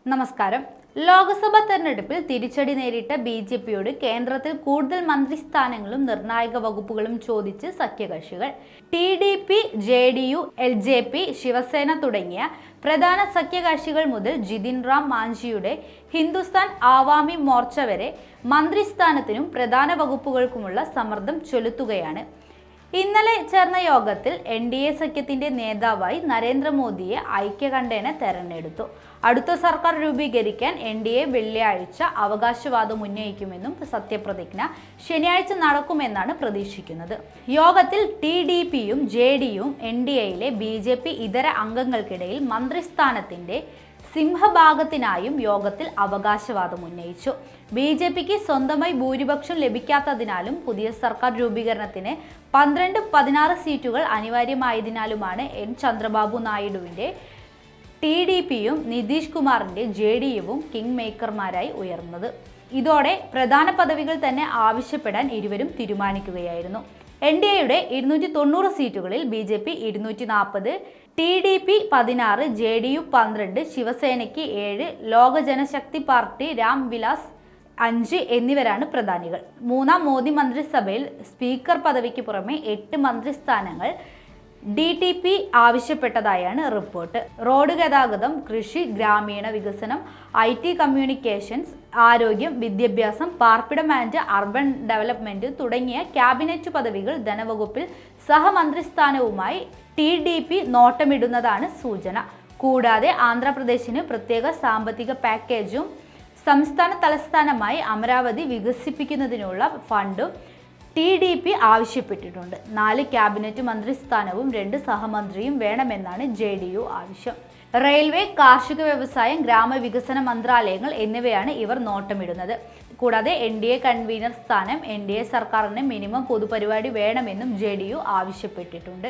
നമസ്കാരം. ലോക്സഭാ തെരഞ്ഞെടുപ്പിൽ തിരിച്ചടി നേരിട്ട ബി.ജെ.പിയോട് കേന്ദ്രത്തിൽ കൂടുതൽ മന്ത്രിസ്ഥാനങ്ങളും നിർണായക വകുപ്പുകളും ചോദിച്ച് സഖ്യകക്ഷികൾ. ടി.ഡി.പി, ജെ.ഡി.യു, എൽ.ജെ.പി, ശിവസേന തുടങ്ങിയ പ്രധാന സഖ്യകക്ഷികൾ മുതൽ ജിതിൻ റാം മാഞ്ചിയുടെ ഹിന്ദുസ്ഥാൻ ആവാമി മോർച്ച വരെ മന്ത്രിസ്ഥാനത്തിനും പ്രധാന വകുപ്പുകൾക്കുമുള്ള സമ്മർദ്ദം ചെലുത്തുകയാണ്. ഇന്നലെ ചേർന്ന യോഗത്തിൽ എൻ.ഡി.എ സഖ്യത്തിന്റെ നേതാവായി നരേന്ദ്രമോദിയെ ഐക്യകണ്ഠേന തെരഞ്ഞെടുത്തു. അടുത്ത സർക്കാർ രൂപീകരിക്കാൻ എൻ.ഡി.എ വെള്ളിയാഴ്ച അവകാശവാദം ഉന്നയിക്കുമെന്നും സത്യപ്രതിജ്ഞ ശനിയാഴ്ച നടക്കുമെന്നാണ് പ്രതീക്ഷിക്കുന്നത്. യോഗത്തിൽ ടി.ഡി.പിയും ജെ.ഡി.യുവും എൻ.ഡി.എയിലെ ബി.ജെ.പി ഇതര അംഗങ്ങൾക്കിടയിൽ മന്ത്രിസ്ഥാനത്തിന്റെ സിംഹഭാഗത്തിനായും യോഗത്തിൽ അവകാശവാദം ഉന്നയിച്ചു. ബി.ജെ.പിക്ക് സ്വന്തമായി ഭൂരിപക്ഷം ലഭിക്കാത്തതിനാലും പുതിയ സർക്കാർ രൂപീകരണത്തിന് 12-16 സീറ്റുകൾ അനിവാര്യമായതിനാലുമാണ് എൻ ചന്ദ്രബാബു നായിഡുവിന്റെ ടി.ഡി.പിയും നിതീഷ് കുമാറിന്റെ ജെ.ഡി.യുവും കിങ് മേക്കർമാരായി ഉയർന്നത്. ഇതോടെ പ്രധാന പദവികൾ തന്നെ ആവശ്യപ്പെടാൻ ഇരുവരും തീരുമാനിക്കുകയായിരുന്നു. എൻ.ഡി.എയുടെ 290 സീറ്റുകളിൽ ബി.ജെ.പി 240, ടി.ഡി.പി 16, ജെ.ഡി.യു 12, ശിവസേനയ്ക്ക് 7, ലോക ജനശക്തി പാർട്ടി രാം വിലാസ് 5 എന്നിവരാണ് പ്രധാനികൾ. മൂന്നാം മോദി മന്ത്രിസഭയിൽ സ്പീക്കർ പദവിക്ക് പുറമെ 8 മന്ത്രിസ്ഥാനങ്ങൾ ഡി.ടി.പി ആവശ്യപ്പെട്ടതായാണ് റിപ്പോർട്ട്. റോഡ് ഗതാഗതം, കൃഷി, ഗ്രാമീണ വികസനം, ഐ.ടി, കമ്മ്യൂണിക്കേഷൻസ്, ആരോഗ്യം, വിദ്യാഭ്യാസം, പാർപ്പിടം ആൻഡ് അർബൻ ഡെവലപ്മെന്റ് തുടങ്ങിയ ക്യാബിനറ്റ് പദവികൾ ധനവകുപ്പിൽ സഹമന്ത്രിസ്ഥാനവുമായി ടി.ഡി.പി നോട്ടമിടുന്നതാണ് സൂചന. കൂടാതെ ആന്ധ്രാപ്രദേശിന് പ്രത്യേക സാമ്പത്തിക പാക്കേജും സംസ്ഥാന തലസ്ഥാനമായി അമരാവതി വികസിപ്പിക്കുന്നതിനുള്ള ഫണ്ടും ടി.ഡി.പി ആവശ്യപ്പെട്ടിട്ടുണ്ട്. 4 ക്യാബിനറ്റ് മന്ത്രിസ്ഥാനവും 2 സഹമന്ത്രിയും വേണമെന്നാണ് ജെ.ഡി.യു ആവശ്യം. റെയിൽവേ, കാർഷിക വ്യവസായം, ഗ്രാമവികസന മന്ത്രാലയങ്ങൾ എന്നിവയാണ് ഇവർ നോട്ടമിടുന്നത്. കൂടാതെ എൻ.ഡി.എ കൺവീനർ സ്ഥാനം എൻ.ഡി.എ സർക്കാരിന് മിനിമം പൊതുപരിപാടി വേണമെന്നും ജെ.ഡി.യു ആവശ്യപ്പെട്ടിട്ടുണ്ട്.